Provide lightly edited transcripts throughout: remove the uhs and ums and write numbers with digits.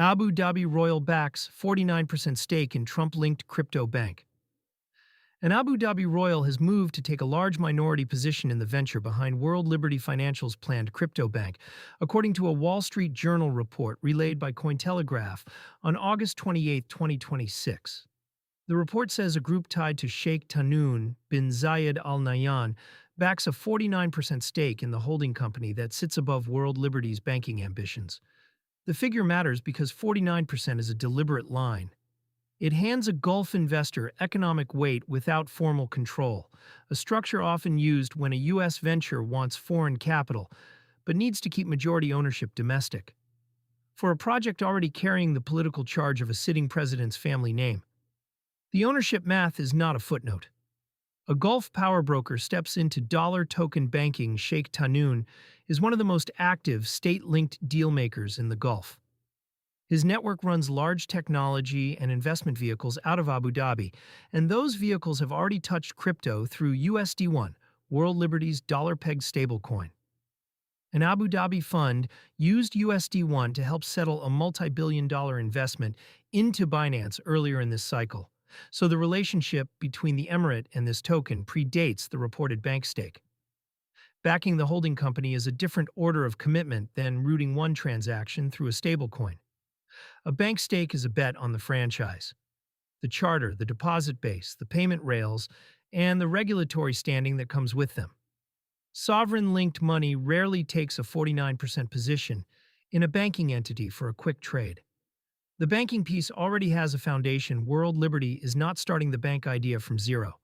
Abu Dhabi Royal backs 49% stake in Trump-linked crypto bank. An Abu Dhabi Royal has moved to take a large minority position in the venture behind World Liberty Financial's planned crypto bank, according to a Wall Street Journal report relayed by Cointelegraph on August 28, 2026. The report says a group tied to Sheikh Tahnoon bin Zayed Al Nahyan backs a 49% stake in the holding company that sits above World Liberty's banking ambitions. The figure matters because 49% is a deliberate line. It hands a Gulf investor economic weight without formal control, a structure often used when a U.S. venture wants foreign capital, but needs to keep majority ownership domestic. For a project already carrying the political charge of a sitting president's family name, the ownership math is not a footnote. A Gulf power broker steps into dollar token banking. Sheikh Tahnoon is one of the most active state-linked dealmakers in the Gulf. His network runs large technology and investment vehicles out of Abu Dhabi, and those vehicles have already touched crypto through USD1, World Liberty's dollar-pegged stablecoin. An Abu Dhabi fund used USD1 to help settle a multi-billion-dollar investment into Binance earlier in this cycle, so the relationship between the emirate and this token predates the reported bank stake. Backing the holding company is a different order of commitment than routing one transaction through a stablecoin. A bank stake is a bet on the franchise. The charter, the deposit base, the payment rails, and the regulatory standing that comes with them. Sovereign-linked money rarely takes a 49% position in a banking entity for a quick trade. The banking piece already has a foundation. World Liberty is not starting the bank idea from zero.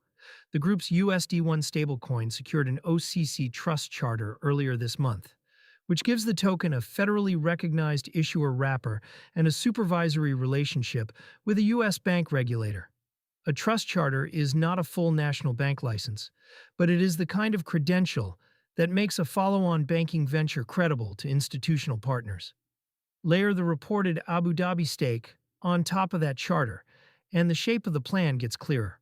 The group's USD1 stablecoin secured an OCC trust charter earlier this month, which gives the token a federally recognized issuer wrapper and a supervisory relationship with a U.S. bank regulator. A trust charter is not a full national bank license, but it is the kind of credential that makes a follow-on banking venture credible to institutional partners. Layer the reported Abu Dhabi stake on top of that charter, and the shape of the plan gets clearer.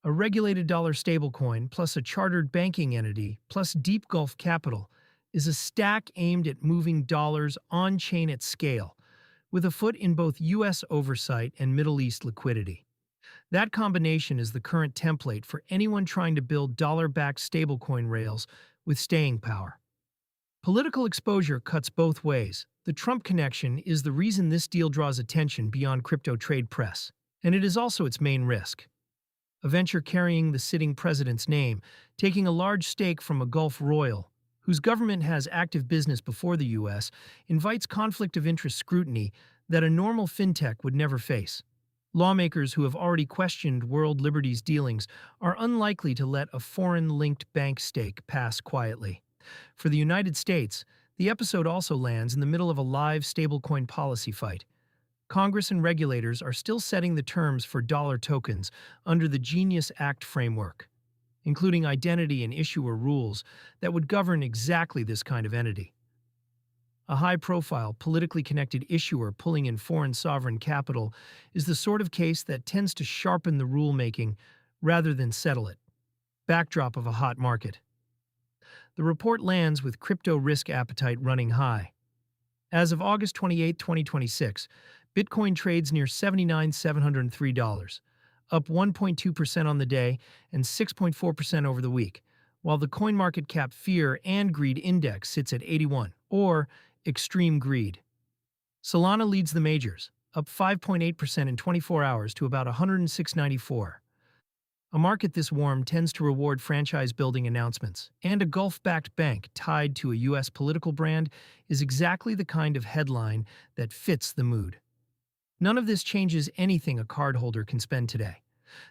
A regulated dollar stablecoin plus a chartered banking entity plus deep Gulf capital is a stack aimed at moving dollars on-chain at scale, with a foot in both U.S. oversight and Middle East liquidity. That combination is the current template for anyone trying to build dollar-backed stablecoin rails with staying power. Political exposure cuts both ways. The Trump connection is the reason this deal draws attention beyond crypto trade press, and it is also its main risk. A venture carrying the sitting president's name, taking a large stake from a Gulf royal, whose government has active business before the U.S., invites conflict of interest scrutiny that a normal fintech would never face. Lawmakers who have already questioned World Liberty's dealings are unlikely to let a foreign-linked bank stake pass quietly. For the United States, the episode also lands in the middle of a live stablecoin policy fight. Congress and regulators are still setting the terms for dollar tokens under the Genius Act framework, including identity and issuer rules that would govern exactly this kind of entity. A high-profile, politically connected issuer pulling in foreign sovereign capital is the sort of case that tends to sharpen the rulemaking rather than settle it. Backdrop of a hot market. The report lands with crypto risk appetite running high. As of August 28, 2026, Bitcoin trades near $79,703, up 1.2% on the day and 6.4% over the week, while the CoinMarketCap Fear and Greed Index sits at 81, or extreme greed. Solana leads the majors, up 5.8% in 24 hours to about 106.94. A market this warm tends to reward franchise-building announcements, and a Gulf-backed bank tied to a U.S. political brand is exactly the kind of headline that fits the mood. None of this changes anything a cardholder can spend today.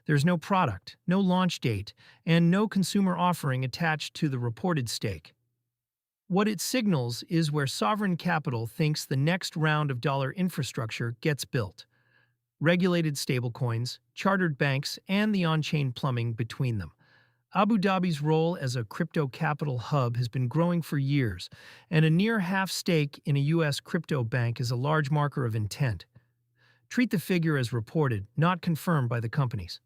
There's no product, no launch date, and no consumer offering attached to the reported stake. What it signals is where sovereign capital thinks the next round of dollar infrastructure gets built. Regulated stablecoins, chartered banks, and the on-chain plumbing between them. Abu Dhabi's role as a crypto capital hub has been growing for years, and a near half stake in a U.S. crypto bank is a large marker of intent. Treat the figure as reported, not confirmed by the companies.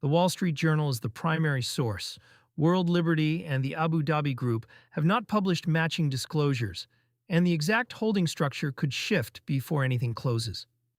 The Wall Street Journal is the primary source. World Liberty and the Abu Dhabi Group have not published matching disclosures, and the exact holding structure could shift before anything closes.